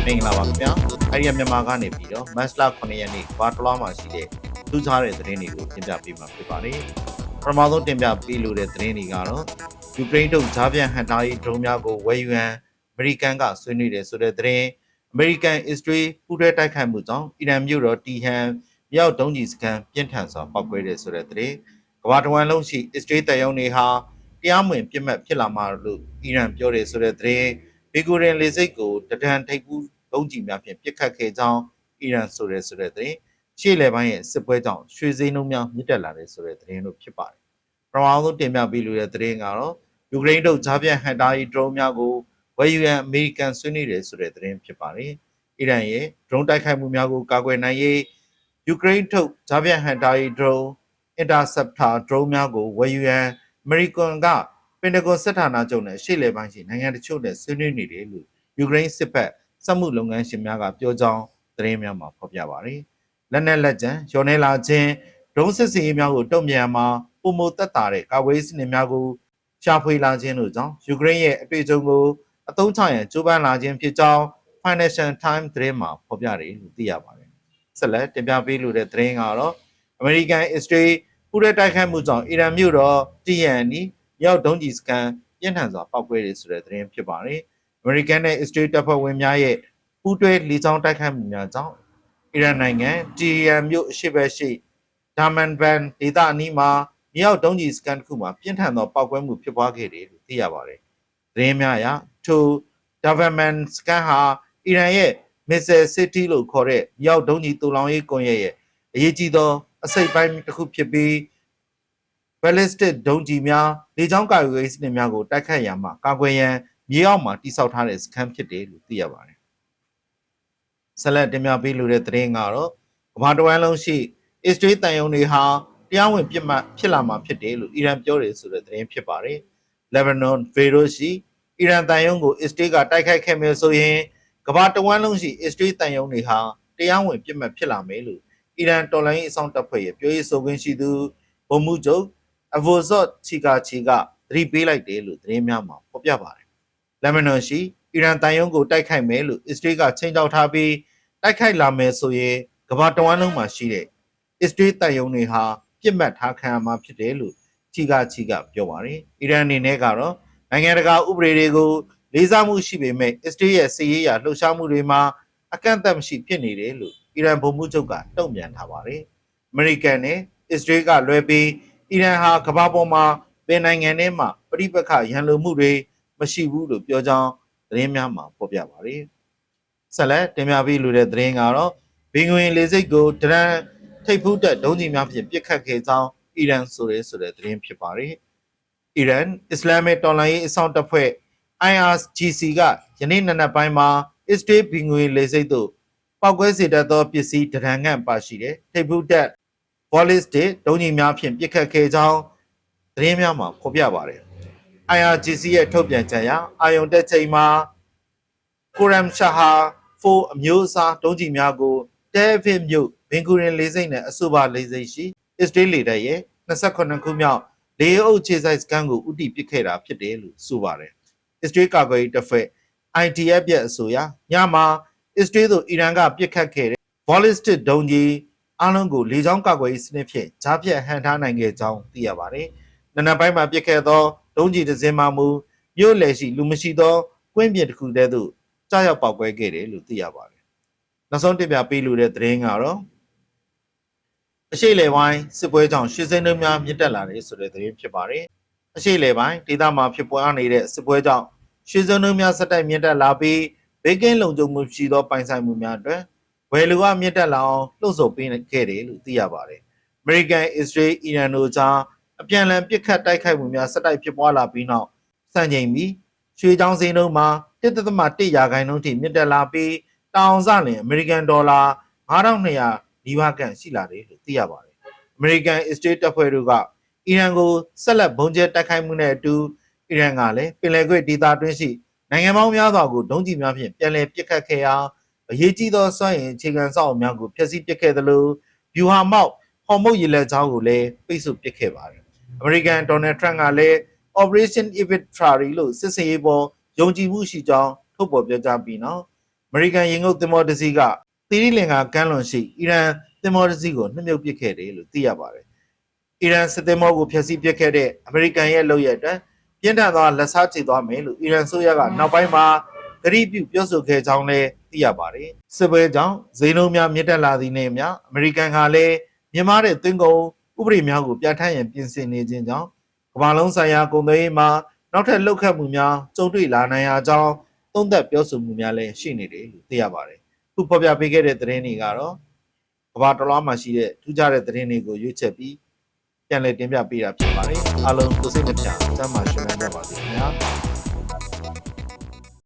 မင်္ဂလာပါခင်ဗျာအဲ့ဒီမြန်မာကနေပြီးတော့မတ်လ9ရက်နေ့ဘာတလောမှာရှိတဲ့ထူးခြားတဲ့သတင်းတွေကိုတင်ပြပေးမှာဖြစ်ပါတယ်ပထမဆုံးတင်ပြပေးလိုတဲ့သတင်းတွေကတော့ယူကရိန်းတို့ဂျာပြန်ဟန်တာရီဒရုန်းများကိုဝယ်ယူရန်အမေရိကန်ကဆွေးနွေးတယ်ဆိုတဲ့သတင်းအမေရိကန်အစ္စရေးပူးတွဲတိုက်ခိုက်မှုကြောင့်အီရန်မြို့တော်တီဟန်မြောက်ဒုံးကျည်စခန်းပြင်းထန်စွာပောက်ကွဲတယ်ဆိုတဲ့သတင်းကမ္ဘာတဝန်းလုံးရှိအစ္စရေးတပ်ရုံးတွေဟာတရားမဝင်ပြစ်မှတ်ဖြစ်လာမှာလို့အီရန်ပြောတယ်ဆိုတဲ့သတင်းဘီဂူရင်လေစိတ်ကိုတဒံထိပ်ဘူးဒုံးကျည်များဖြင့်ပစ်ခတ်ခဲ့ကြောင်းအီရန်ဆိုတဲ့သတင်းရှေ့လေပိုင်းရဲ့စစ်ပွဲကြောင့်ရွှေစည်းနှုန်းများမြင့်တက်လာတဲ့ဆိုတဲ့သတင်းတို့ဖြစ်ပါတယ်ပထမဆုံးတင်ပြပေးလိုတဲ့သတင်းကတော့ယူကရိန်းတို့ဂျာပြန်ဟန်တာရီဒရုန်းများကိုဝယ်ယူရန်အမေရိကန်ဆွေးနွေးတယ်ဆိုတဲ့သတင်းဖြစ်ပါတယ်အီရန်ရဲ့ဒရုန်းတိုက်ခိုက်မှုများကိုကာကွယ်နိုင်ရေးယူကရိန်းထုတ်ဂျာပြန်ဟန်တာရီဒရုန်းအင်တာဆပ်တာဒရုန်းများကိုဝယ်ယူရန်အမေရိကန်ကပင်တဂွန်စစ်ဌာနချုပ်နဲ့ရှေ့လေပိုင်းရှိနိုင်ငံတချို့နဲ့ဆွေးနွေးနေတယ်လို့ယူကရိန်းစစ်ဘက်စက်မှုလုပ်ငန်းရှင်များကပြောကြောင်းသတင်းများမှာဖော်ပြပါတယ်။လက်နက်လက်ကျန်ရော်နေလာခြင်းဒုံးစစ်စင်ရေးများကိုတုံ့ပြန်မှာပုံမသက်တာတဲ့ကာဝေးစနစ်များကိုရှာဖွေလာခြင်းတို့ကြောင့်ယူကရိန်းရဲ့အတွေ့အကြုံကိုအသုံးချရန်ကြိုးပမ်းလာခြင်းဖြစ်ကြောင်း Financial Times သတင်းမှာဖော်ပြတယ်လို့သိရပါတယ်။ဆက်လက်တင်ပြပေးလိုတဲ့သတင်းကတော့အမေရိကန်အစ္စရေးပူးတွဲတိုက်ခိုက်မှုကြောင့်အီရန်မြို့တော်တီဟန်နီမြောက်ဒုံးကျည်စခန်းပြင်းထန်စွာပောက်ကွဲတယ်ဆိုတဲ့သတင်းဖြစ်ပါတယ်။အမေရိကန်နဲ့အစ္စရေးတပ်ဖွဲ့ဝင်များရဲ့ပူးတွဲလေကြောင်းတိုက်ခိုက်မှုများကြောင့်အီရန်နိုင်ငံတီဟန်မြို့အရှေ့ဘက်ရှိဒါမန်ဘန်ဒေသအနီးမှာမြောက်ဒုံးကျည်စခန်းတစ်ခုမှာပြင်းထန်သောပောက်ကွဲမှုဖြစ်ပွားခဲ့တယ်လို့သိရပါတယ်။သတင်းများအရထိုဒါဗန်မန်စကန်ဟာအီရန်ရဲ့မစ်ဆယ်စစ်တီလို့ခေါ်တဲ့မြောက်ဒုံးကျည်တူလောင်ရေးကွန်ရက်ရဲ့အရေးကြီးသောအစိတ်ပိုင်းတစ်ခုဖြစ်ပြီးballistic ဒုံးကျည်များလေကြောင်းကာကွယ်ရေးစနစ်များကိုတိုက်ခတ်ရန်မှကာကွယ်ရန်မြေအောက်မှာတိစောက်ထားတဲ့စခန်းဖြစ်တယ်လို့သိရပါတယ်။ဆက်လက်တင်ပြပေးလိုတဲ့သတင်းကတော့ကမ္ဘာတဝန်းလုံးရှိအစ္စရေးတန်ယုံတွေဟာတရားဝင်ပြစ်မှတ်ဖြစ်လာမှာဖြစ်တယ်လို့အီရန်ပြောတယ်ဆိုတဲ့သတင်းဖြစ်ပါတယ်။ Lebanon ဘေရွတ်ရှိအီရန်တန်ယုံကိုအစ္စရေးကတိုက်ခိုက်ခဲ့မယ်ဆိုရင်ကမ္ဘာတဝန်းလုံးရှိအစ္စရေးတန်ယုံတွေဟာတရားဝင်ပြစ်မှတ်ဖြစ်လာမယ်လို့အီရန်တော်လှန်ရေးအစောင့်တပ်ဖွဲ့ရဲ့ပြောရေးဆိုခွင့်ရှိသူဗိုလ်မှူးချုပ်အဗိုဇတ်ချီကာချီကသတိပေးလိုက်တယ်လို့သတင်းများမှာဖော်ပြပါတယ်။လက်မနော်ရှိအီရန်တန်ယုံကိုတိုက်ခိုက်မယ်လို့အစ္စရေးကချိန်ချောက်ထားပြီးတိုက်ခိုက်လာမယ်ဆိုရင်ကမ္ဘာတဝန်းလုံးမှာရှိတဲ့အစ္စရေးတန်ယုံတွေဟာပြစ်မှတ်ထားခံရမှာဖြစ်တယ်လို့ချီကာချီကပြောပါတယ်။အီရန်အနေနဲ့ကတော့နိုင်ငံတကာဥပဒေတွေကိုလေးစားမှုရှိပေမဲ့အစ္စရေးရဲ့စစ်ရေးရာလှုပ်ရှားမှုတွေမှာအကန့်အသတ်မရှိဖြစ်နေတယ်လို့အီရန်ဗိုလ်မှူးချုပ်ကတုံ့ပြန်ထားပါတယ်။အမေရိကန်နဲ့အစ္စရေးကလွဲပြီးအီရန်ဟာကမ္ဘာပေါ်မှာဘယ်နိုင်ငံထဲမှာပြိပက္ခရန်လိုမှုတွေမရှိဘူးလို့ပြောကြောင်းသတင်းများမှာဖော်ပြပါတယ်။ဆက်လက်တင်ပြပေးလိုတဲ့သတင်းကတော့ဘင်္ဂွင်လေဆိပ်ကိုဒရန်ထိပ်ဖူးတက်ဒုံးကျည်များဖြင့်ပစ်ခတ်ခဲ့ကြောင်းအီရန်ဆိုတဲ့သတင်းဖြစ်ပါတယ်။အီရန်အစ္စလာမစ်တော်လှန်ရေးအစောင့်တပ်ဖွဲ့ IRGC ကယနေ့နံနက်ပိုင်းမှာအစ္စရေးဘင်္ဂွင်လေဆိပ်သို့ပောက်ကွဲစေတတ်သောပစ္စည်းဒရန်ငန့်ပါရှိတဲ့ထိပ်ဖူးတက်ballistic ဒုံးကျည်များဖြင့်ပစ်ခတ်ခဲ့ကြောင်းသတင်းများမှာဖော်ပြပါတယ်။ IRGC ရဲ့ထုတ်ပြန်ချက်အရအာယုံတက်ချိန်မှာကိုရမ်ရှာဟာ4အမျိုးအစားဒုံးကျည်များကိုတဲဗစ်မြို့ဘင်ဂူရင်လေဆိပ်နဲ့အဆိုပါလေဆိပ်ရှိအစ္စရေးလေတပ်ရဲ့28ခုမြောက်လေအုပ်ခြေဆိုင်စခန်းကိုဥတီပစ်ခဲ့တာဖြစ်တယ်လို့ဆိုပါတယ်။အစ္စရေးကာကွယ်ရေးတပ်ဖွဲ့ IDF ရဲ့အဆိုအရညမှာအစ္စရေးသို့အီရန်ကပစ်ခတ်ခဲ့တဲ့ ballistic ဒုံးကျည်အားလုံးကိုလေကြောင်းကာကွယ်ရေးစနစ်ဖြင့်ဂျားဖြတ်ဟန်ထားနိုင်ခဲ့ကြောင်းသိရပါတယ်။နံနက်ပိုင်းမှာပစ်ခဲ့သောဒုံးကျည်တစ်စင်းမှမူမြို့လယ်ရှိလူမရှိသောကွင်းပြင်တစ်ခုတည်းသို့ကြားရောက်ပောက်ကွဲခဲ့တယ်လို့သိရပါတယ်။နောက်ဆုံးတင်ပြပေးလိုတဲ့သတင်းကတော့အရှိလေပိုင်းစစ်ပွဲကြောင့်ရှစ်စင်းနှုန်းများမြင့်တက်လာတယ်ဆိုတဲ့သတင်းဖြစ်ပါတယ်။အရှိလေပိုင်းဒေသမှာဖြစ်ပွားနေတဲ့စစ်ပွဲကြောင့်ရှစ်စင်းနှုန်းများဆက်တိုက်မြင့်တက်လာပြီးဘေးကင်းလုံခြုံမှုရှိသောပိုင်ဆိုင်မှုများအတွက်ဝယ်လူကမြင့်တက်လာအောင်လှုပ်ဆော်ပေးခဲ့တယ်လို့သိရပါတယ်။ American, Israel, အီရန်တို့ကြားအပြန်အလှန်ပစ်ခတ်တိုက်ခိုက်မှုများဆက်တိုက်ဖြစ်ပွားလာပြီးနောက်စံချိန်ပြီးရွှေချောင်းစင်းတို့မှာ1.1ရာခိုင်နှုန်းထိမြင့်တက်လာပြီးတောင်စလင် American ဒေါ်လာ9200နီးပါးခန့်ရှိလာတယ်လို့သိရပါတယ်။ American, Israel တပ်ဖွဲ့တို့ကအီရန်ကိုဆက်လက်ဘုံကျဲတိုက်ခိုက်မှုနဲ့အတူအီရန်ကလည်းပင်လယ်ကွေ့ဒေသတွင်းရှိနိုင်ငံပေါင်းများစွာကိုဒုံးကျည်များဖြင့်ပြန်လည်ပစ်ခတ်ခဲ့ရာအရေးကြီးသောစွမ်းအင်အခြေခံစောင့်များကိုဖျက်ဆီးပစ်ခဲ့သလိုဗျူဟာမောက်ဟော်မုတ်ရေလက်ချောင်းကိုလည်းပိတ်ဆို့ပစ်ခဲ့ပါတယ်။ American Donald Trump ကလည်း Operation Evitari လို့စစ်စင်ရေးပေါ်ယုံကြည်မှုရှိကြောင်းထုတ်ပေါ်ပြောကြားပြီးနောက် အမေရိကန်ရေငုပ်သင်္ဘောတစ်စီးကသီရိလင်္ကာကမ်းလွန်ရှိအီရန်သင်္ဘောတစ်စီးကိုနှမြုပ်ပစ်ခဲ့တယ်လို့သိရပါတယ်အီရန်စစ်သင်္ဘောကိုဖျက်ဆီးပစ်ခဲ့တဲ့အမေရိကန်ရဲ့လုပ်ရတဲ့ပြင်းထန်သောလက်စားချေသွားမယ်လို့အီရန်ဆိုရကနောက်ပိုင်းမှာဂရိပြုပြောဆိုခဲ့ကြောင်းလည်းသိရပါတယ်စစ်ပွဲကြောင့်ဈေးနှုန်းများမြင့်တက်လာသည်နဲ့အမျှအမေရိကန်ကလည်းမြင့်မားတဲ့သွင်းကုန်ဥပဒေများကိုပြဋ္ဌာန်းရန်ပြင်ဆင်နေခြင်းကြောင့်ကမ္ဘာလုံးဆိုင်ရာကုန်သွယ်ရေးမှာနောက်ထပ်လှုပ်ခတ်မှုများကြုံတွေ့လာနိုင်ရာကြောင်းသုံးသပ်ပြောဆိုမှုများလည်းရှိနေတယ်လို့သိရပါတယ်ခုဖော်ပြပေးခဲ့တဲ့သတင်းတွေကတော့ကမ္ဘာတစ်လွှားမှာရှိတဲ့ထူးခြားတဲ့သတင်းတွေကိုရွေးချယ်ပြီးပြန်လည်တင်ပြပေးတာဖြစ်ပါတယ်အားလုံးကိုစိတ်နှပြကျမ်းမာရှင်လန်းကြပါစေခင်ဗျာ